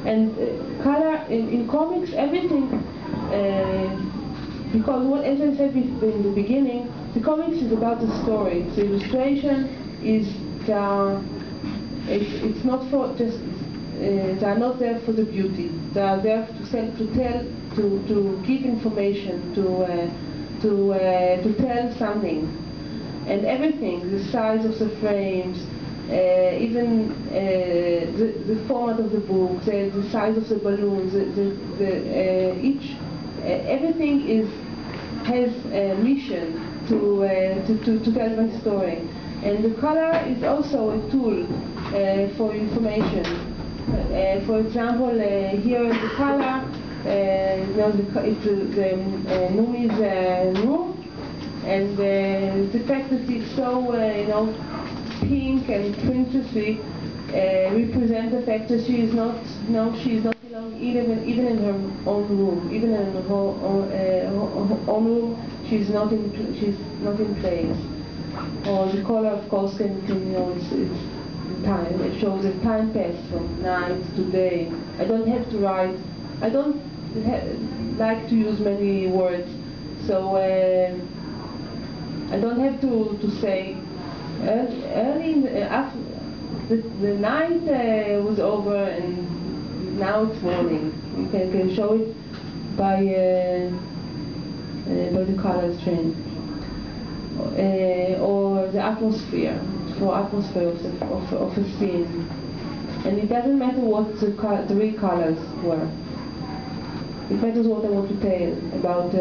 And color in comics, everything, because what, as I said in the beginning, the comics is about the story. The illustration is it's not for just they are not there for the beauty. They are there to give information, to tell something, and everything, the size of the frames, even the format of the book, the size of the balloons, everything has a mission to tell my story. And the color is also a tool for information. For example, here is the color. It's Numi's room, and the fact that it's so pink and princessy represents the fact that she is not belong even in her own room, even in her own room, she's not in place. Or the color, of course, can it's time. It shows that time passed from night to day. I don't have to write. I don't like to use many words, so I don't have to say. Early after the night was over and now it's morning. You can show it by the colors change. Or the atmosphere, for atmosphere of a scene, and it doesn't matter what the real colors were. It matters what I want to tell about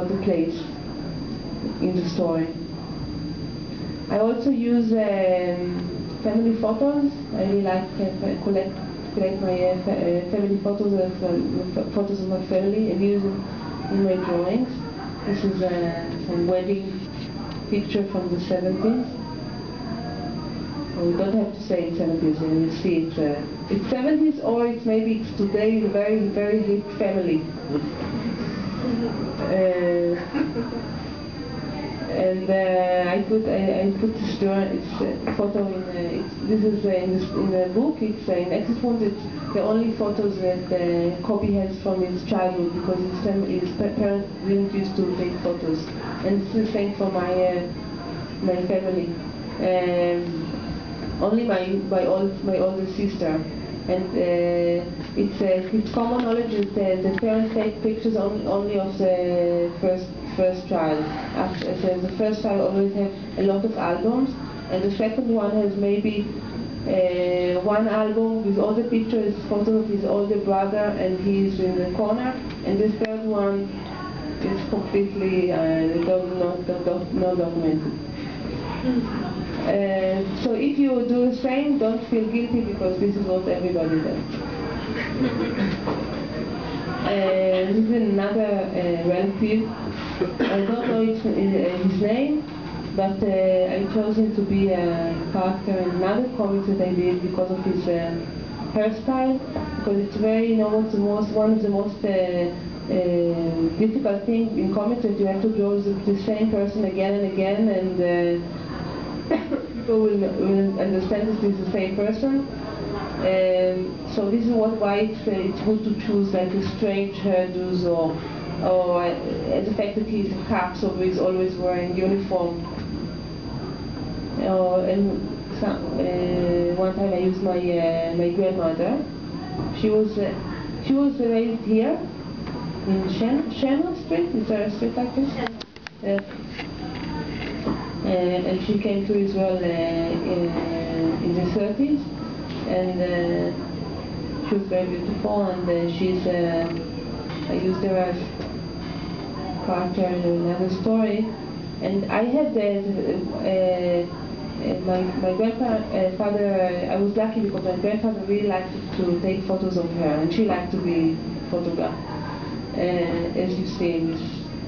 the place in the story. I also use family photos. I really like collect my family photos of my family and use them in my drawings. This is a wedding picture from the 70s. Well, we don't have to say it's 70s, and you see it's 70s, or it's maybe it's today a very, very hip family. And I put this photo in. This is in the book. It's in Exit Wounds. It's the only photos that Kobe has from his childhood, because his parents didn't used to take photos. And it's the same for my family. Only my older sister. And it's common knowledge that the parents take pictures only of the first child. So the first child always has a lot of albums, and the second one has maybe one album with all the pictures, photos of his older brother, and he's in the corner, and the third one is completely not documented. So if you do the same, don't feel guilty, because this is what everybody does. This is another relative. I don't know his name, but I chose him to be a character in another comic that I did because of his hairstyle. Because it's very, one of the most difficult things in comics, that you have to draw the same person again and again, and people will understand that it's the same person. So this is why it's good to choose like a strange hairdos, or the fact that he's a cop, so he's always wearing uniform. And one time I used my grandmother. She was raised here in Shannon Street. Is there a street like this? And she came to Israel in the 30s, and she was very beautiful, and I used her as character in another story. And I had my grandfather, I was lucky because my grandfather really liked to take photos of her, and she liked to be photographed. As you see in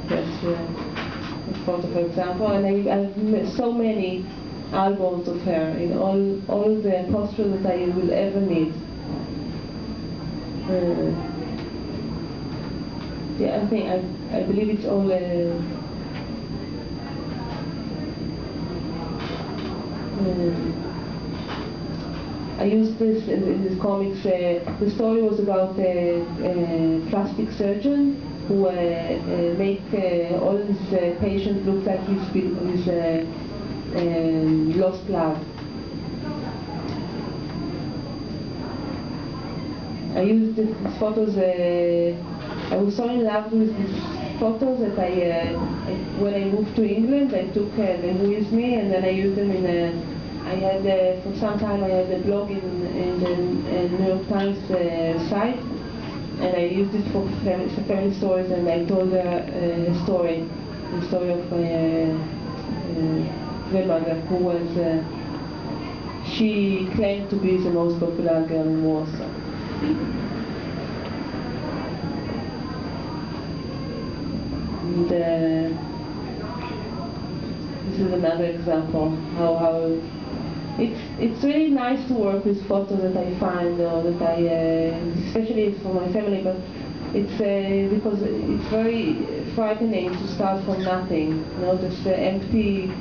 this photo, for example, and I have so many albums of her in all the posters that I will ever need. Yeah, I believe it's all. I used this in this comics. The story was about a plastic surgeon who make all his patients look like he's lost love. I used these photos. I was so in love with these photos that when I moved to England, I took them with me, and then I used them in a. I had for some time I had a blog in the New York Times site, and I used it for family stories, and I told the story of my grandmother, who was she claimed to be the most popular girl in Warsaw. And this is another example how it's really nice to work with photos that I find, or that I especially for my family, but it's because it's very frightening to start from nothing. You know, this empty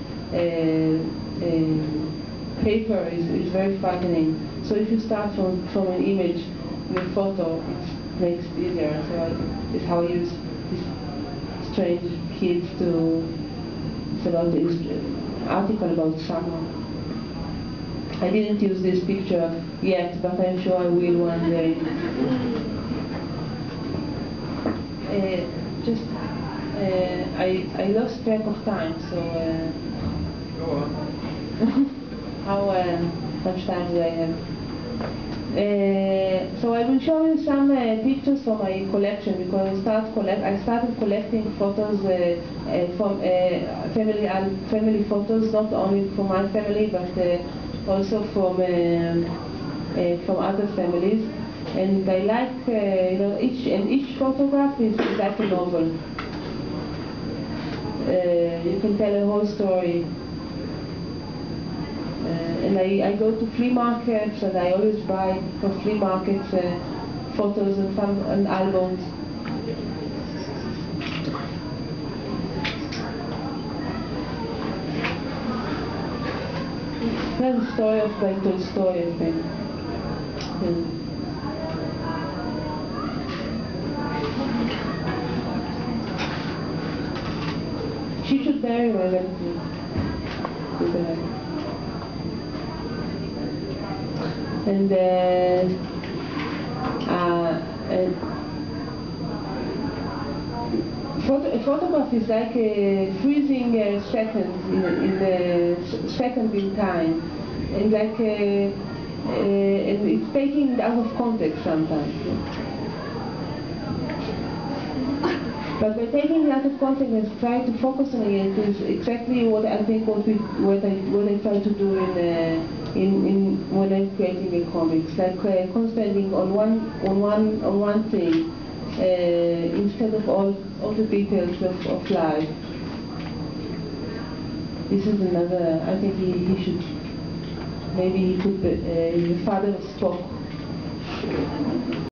paper is very frightening. So if you start from an image in a photo, it makes it easier. So it's how I use these strange kids to. It's about this article about summer. I didn't use this picture yet, but I'm sure I will one day. I lost track of time, so go on. How much time do I have? So I will show you some pictures from my collection, because I started collecting photos from family photos, not only from my family, but also from other families. And I like each photograph is like a novel. You can tell a whole story. And I go to flea markets, and I always buy from flea markets photos and albums. That's the story of Tolstoy, I think. She should marry my relative. And a photograph is like a freezing second in the second in time, and like and it's taken it out of context sometimes. But by taking it out of context and trying to focus on it is exactly what I think what I try to do in when I'm creating a comics, like concentrating on one thing instead of all the details of life. This is another. I think he should. Maybe he could. The father spoke